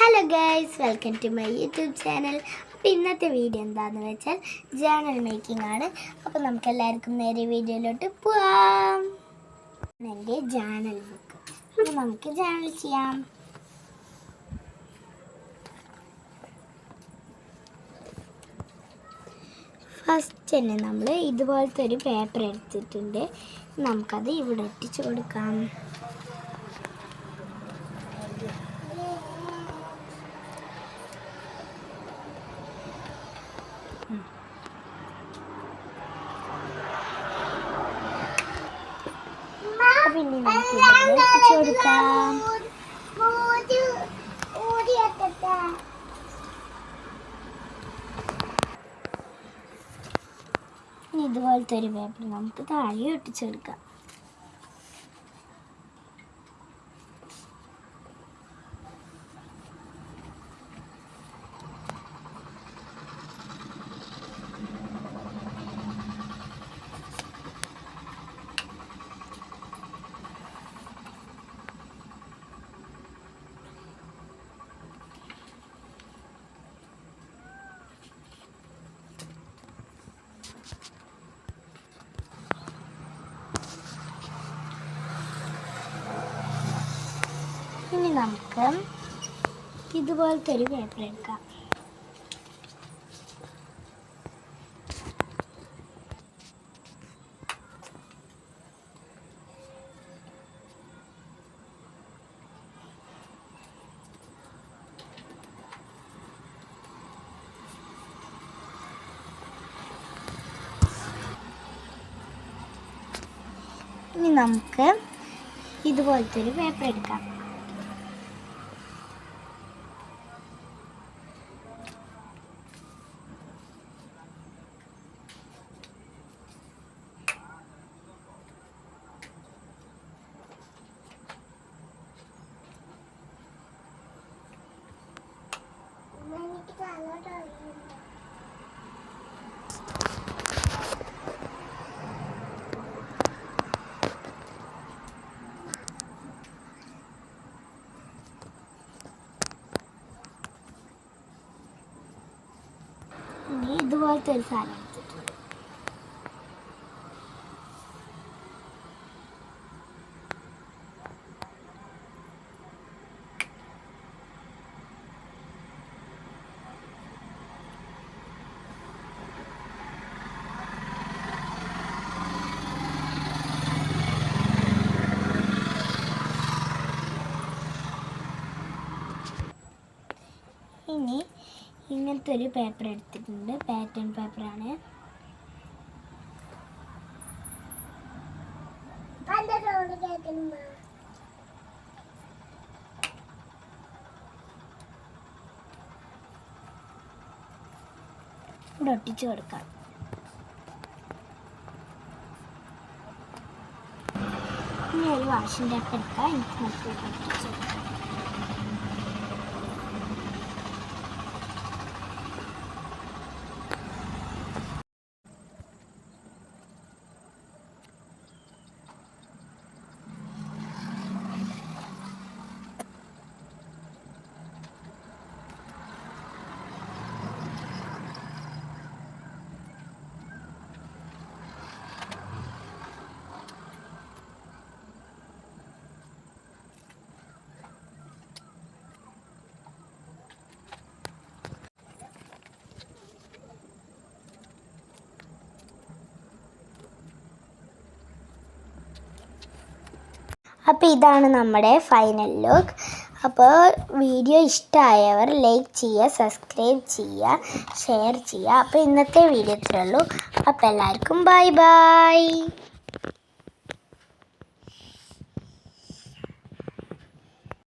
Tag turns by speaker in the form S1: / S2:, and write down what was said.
S1: Hello guys, welcome to my YouTube channel. അപ്പോൾ ഇന്നത്തെ video എന്താണെന്ന് വെച്ചാൽ ജേണൽ മേക്കിംഗ് ആണ്. അപ്പോൾ നമുക്ക് എല്ലാവർക്കും നേരെ വീഡിയോയിലോട്ട് പോവാം. എൻ്റെ ജേണൽ ബുക്ക്. അപ്പോൾ നമുക്ക് ജേണൽ ചെയ്യാം. ഫസ്റ്റ് തന്നെ നമ്മൾ ഇതുപോലത്തെ ഒരു പേപ്പർ എടുത്തിട്ടുണ്ട്. നമുക്കത് ഇവിടെ ഒട്ടിച്ച് കൊടുക്കാം. പിന്നെ നമുക്ക് ഒട്ടിച്ചു കൊടുക്കാം. ഇതുപോലത്തെ ഒരു പേപ്പർ നമുക്ക് താഴെ ഒട്ടിച്ചെടുക്കാം. ഇനി നമുക്ക് ഇതുപോലത്തെ ഒരു പേപ്പർ എടുക്കാം. ഇനി നമുക്ക് ഇതുപോലത്തെ ഒരു പേപ്പർ എടുക്കാം. ഇതുപോലത്തെ ഒരു സാധനം എടുത്തിട്ടുണ്ട്. ഇനി ഇങ്ങനത്തെ ഒരു പേപ്പർ എടുത്തിട്ടുണ്ട്. പാറ്റേൺ പേപ്പറാണ്. ഇവിടെ ഒട്ടിച്ചു കൊടുക്കാം. ഇനി ഒരു വാഷിംഗ് ടേപ്പ് എടുക്കാം. എനിക്ക് മൊത്തം ഒട്ടിച്ചു കൊടുക്കാം. അപ്പോൾ ഇതാണ് നമ്മുടെ ഫൈനൽ ലുക്ക്. അപ്പോൾ വീഡിയോ ഇഷ്ടമായവർ ലൈക്ക് ചെയ്യുക, സബ്സ്ക്രൈബ് ചെയ്യുക, ഷെയർ ചെയ്യുക. അപ്പോൾ ഇന്നത്തെ വീഡിയോ ഇത്രയേ ഉള്ളൂ. അപ്പോൾ എല്ലാവർക്കും ബൈ ബൈ.